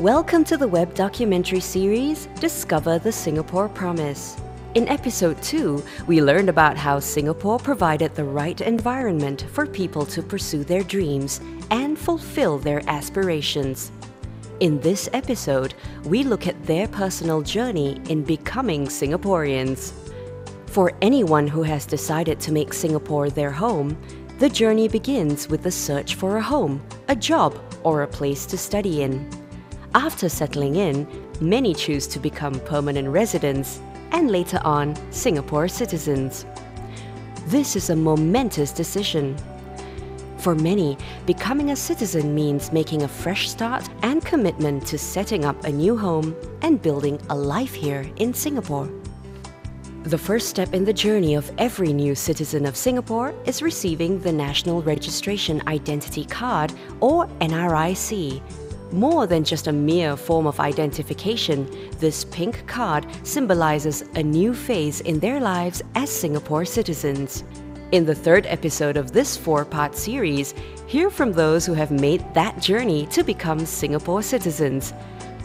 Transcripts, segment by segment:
Welcome to the web documentary series, Discover the Singapore Promise. In episode 2, we learned about how Singapore provided the right environment for people to pursue their dreams and fulfill their aspirations. In this episode, we look at their personal journey in becoming Singaporeans. For anyone who has decided to make Singapore their home, the journey begins with the search for a home, a job, or a place to study in. After settling in, many choose to become permanent residents and later on, Singapore citizens. This is a momentous decision. For many, becoming a citizen means making a fresh start and commitment to setting up a new home and building a life here in Singapore. The first step in the journey of every new citizen of Singapore is receiving the National Registration Identity Card, or NRIC. More than just a mere form of identification, this pink card symbolizes a new phase in their lives as Singapore citizens. In the third episode of this 4-part series, hear from those who have made that journey to become Singapore citizens.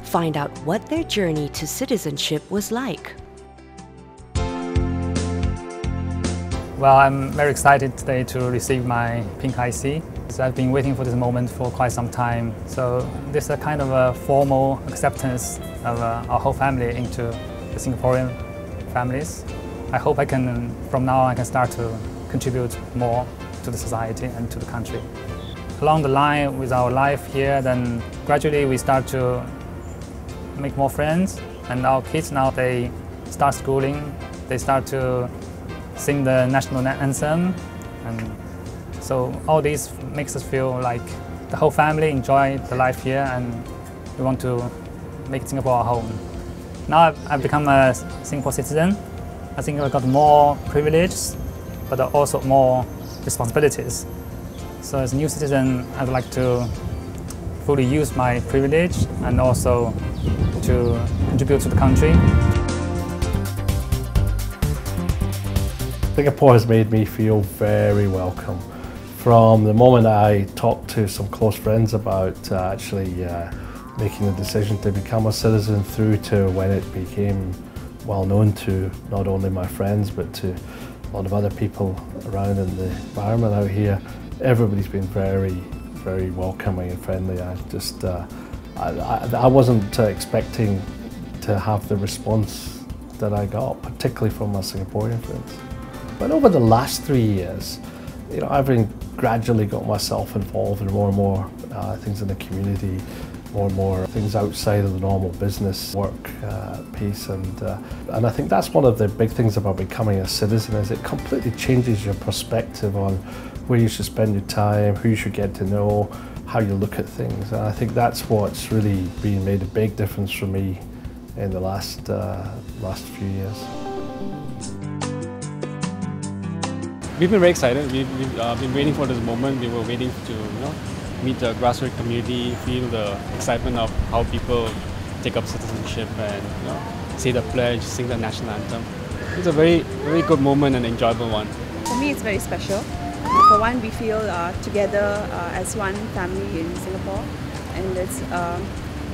Find out what their journey to citizenship was like. Well, I'm very excited today to receive my pink IC. So I've been waiting for this moment for quite some time. So this is a kind of a formal acceptance of our whole family into the Singaporean families. I hope from now on, I can start to contribute more to the society and to the country. Along the line with our life here, then gradually we start to make more friends, and our kids now, they start schooling, they start to sing the national anthem, and so all this makes us feel like the whole family enjoy the life here, and we want to make Singapore our home. Now I've become a Singapore citizen. I think I've got more privileges, but also more responsibilities. So as a new citizen, I'd like to fully use my privilege and also to contribute to the country. Singapore has made me feel very welcome. From the moment I talked to some close friends about making the decision to become a citizen, through to when it became well known to not only my friends but to a lot of other people around in the environment out here, everybody's been very, very welcoming and friendly. I wasn't expecting to have the response that I got, particularly from my Singaporean friends. But over the last 3 years, I've gradually got myself involved in more and more things in the community, more and more things outside of the normal business work piece, and I think that's one of the big things about becoming a citizen, is it completely changes your perspective on where you should spend your time, who you should get to know, how you look at things, and I think that's what's really made a big difference for me in the last few years. We've been very excited. We've been waiting for this moment. We were waiting to meet the grassroots community, feel the excitement of how people take up citizenship and say the pledge, sing the national anthem. It's a very, very good moment and enjoyable one. For me, it's very special. For one, we feel together as one family in Singapore, and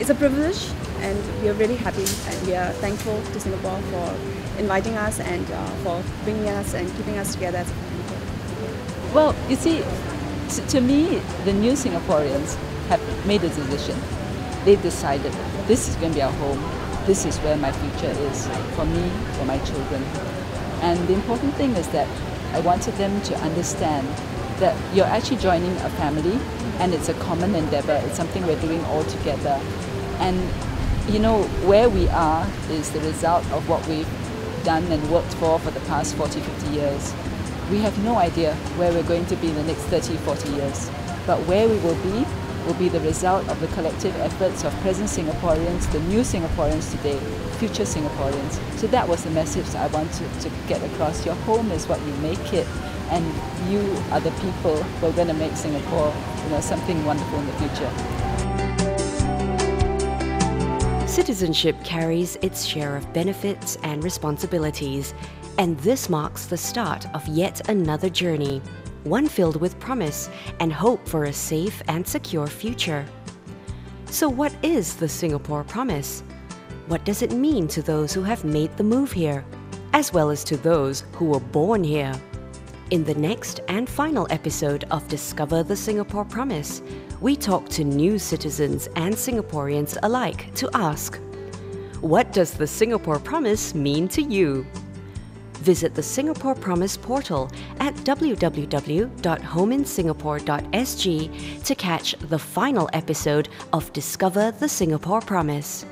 it's a privilege, and we are really happy and we are thankful to Singapore for inviting us and for bringing us and keeping us together as a family. Well, you see, to me, the new Singaporeans have made a decision. They've decided this is going to be our home, this is where my future is, for me, for my children. And the important thing is that I wanted them to understand that you're actually joining a family, and it's a common endeavor, it's something we're doing all together. And where we are is the result of what we've done and worked for the past 40, 50 years. We have no idea where we're going to be in the next 30, 40 years. But where we will be the result of the collective efforts of present Singaporeans, the new Singaporeans today, future Singaporeans. So that was the message I wanted to get across. Your home is what you make it, and you are the people who are going to make Singapore something wonderful in the future. Citizenship carries its share of benefits and responsibilities, and this marks the start of yet another journey, one filled with promise and hope for a safe and secure future. So what is the Singapore Promise? What does it mean to those who have made the move here, as well as to those who were born here? In the next and final episode of Discover the Singapore Promise, we talk to new citizens and Singaporeans alike to ask, what does the Singapore Promise mean to you? Visit the Singapore Promise portal at www.homeinsingapore.sg to catch the final episode of Discover the Singapore Promise.